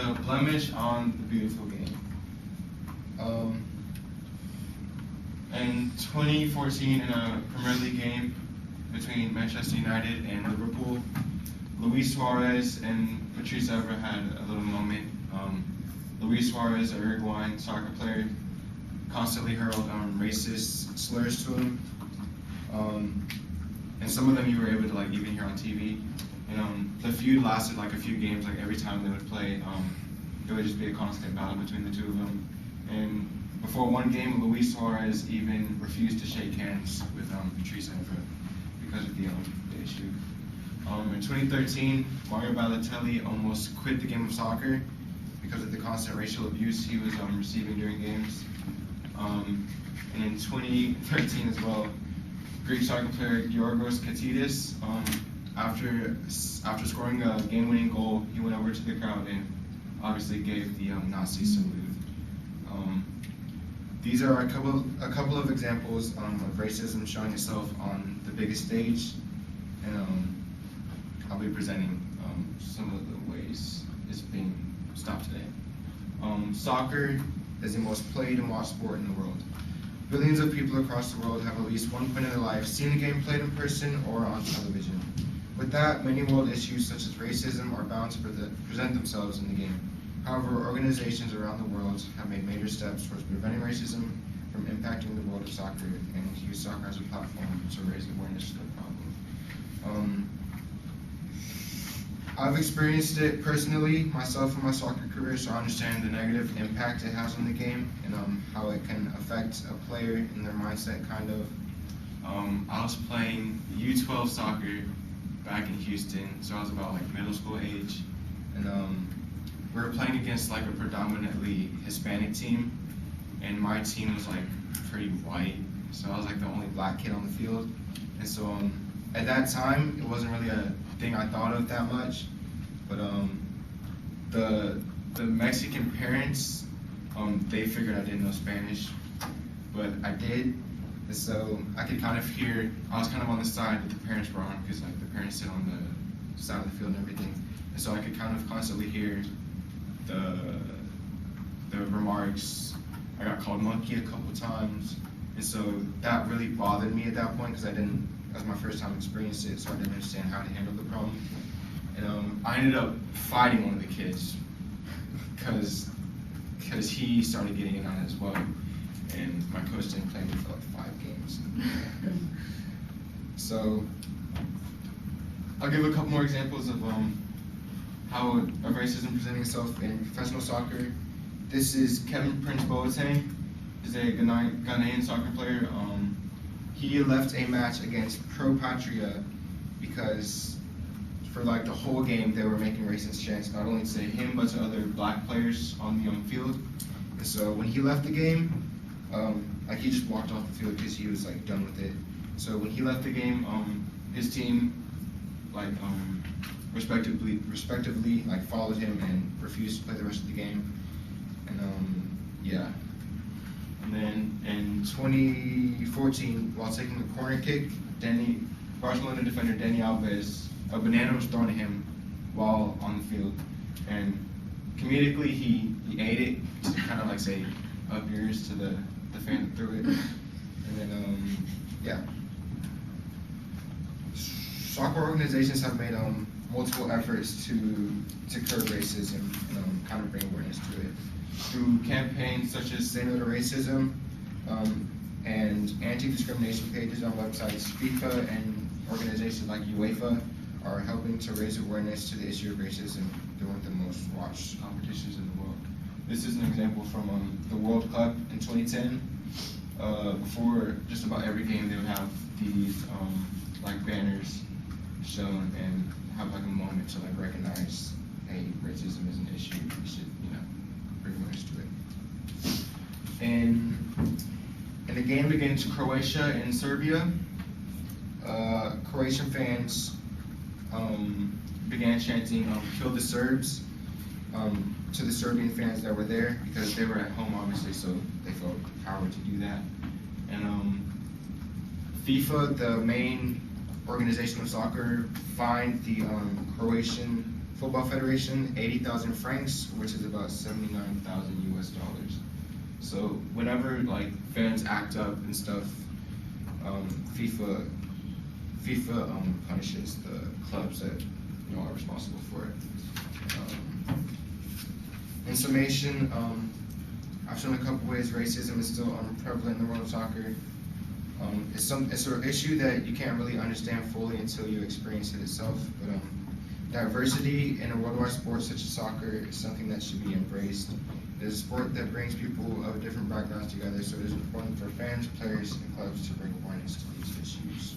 a blemish on the beautiful game. In 2014, in a Premier League game between Manchester United and Liverpool, Luis Suarez and Patrice Evra had a little moment. Luis Suarez, a Uruguayan soccer player, constantly hurled racist slurs to him, and some of them you were able to even hear on TV. And the feud lasted a few games. Every time they would play, it would just be a constant battle between the two of them. And before one game, Luis Suarez even refused to shake hands with Patrice Evra because of the issue. In 2013, Mario Balotelli almost quit the game of soccer because of the constant racial abuse he was receiving during games. And in 2013 as well, Greek soccer player Giorgos Katidis, after scoring a game-winning goal, he went over to the crowd and obviously gave the Nazi salute. These are a couple of examples of racism showing itself on the biggest stage, and I'll be presenting some of the ways it's being stopped today. Soccer is the most played and watched sport in the world. Billions of people across the world have at least one point in their life seen a game played in person or on television. With that, many world issues such as racism are bound to present themselves in the game. However, organizations around the world have made major steps towards preventing racism from impacting the world of soccer and use soccer as a platform to raise awareness to the problem. I've experienced it personally myself in my soccer career, so I understand the negative impact it has on the game and how it can affect a player and their mindset, kind of. I was playing U12 soccer back in Houston, so I was about middle school age, and we were playing against a predominantly Hispanic team, and my team was pretty white, so I was the only black kid on the field, and so at that time it wasn't really a thing I thought of that much, but the Mexican parents, they figured I didn't know Spanish, but I did, and so I could kind of hear, I was kind of on the side that the parents were on, because the parents sit on the side of the field and everything, and so I could kind of constantly hear the remarks. I got called monkey a couple times, and so that really bothered me at that point, because that was my first time experiencing it, so I didn't understand how to handle the problem. And I ended up fighting one of the kids because he started getting in on it as well, and my coach didn't play me for 5 games. So I'll give a couple more examples of how racism presenting itself in professional soccer. This is Kevin Prince Boateng. He's a Ghanaian soccer player. He left a match against Pro Patria because for the whole game they were making racist chants, not only to him but to other black players on the field. And so when he left the game, he just walked off the field because he was done with it. So when he left the game, his team respectively followed him and refused to play the rest of the game. And yeah. And then in 2014, while taking a corner kick, Barcelona defender Dani Alves, a banana was thrown at him while on the field, and comedically he ate it to kind of say up yours to the fan that threw it. And then yeah, soccer organizations have made multiple efforts to curb racism and kind of bring awareness to it through campaigns such as Say No to Racism and anti-discrimination pages on websites. FIFA and organizations like UEFA are helping to raise awareness to the issue of racism through one of the most watched competitions in the world. This is an example from the World Cup in 2010. Before just about every game, they would have these banners shown and have a moment to recognize, hey, racism is an issue. We should, bring awareness to it. And in the game against Croatia and Serbia, Croatian fans began chanting "Kill the Serbs" to the Serbian fans that were there, because they were at home obviously, so they felt empowered to do that. And FIFA, the main organization of soccer, fined the Croatian Football Federation, 80,000 francs, which is about 79,000 US dollars. So whenever like fans act up and stuff, FIFA punishes the clubs that are responsible for it. In summation, I've shown a couple ways racism is still prevalent in the world of soccer. It's an issue that you can't really understand fully until you experience it itself. But diversity in a worldwide sport such as soccer is something that should be embraced. It is a sport that brings people of different backgrounds together, so it is important for fans, players, and clubs to bring awareness to these issues.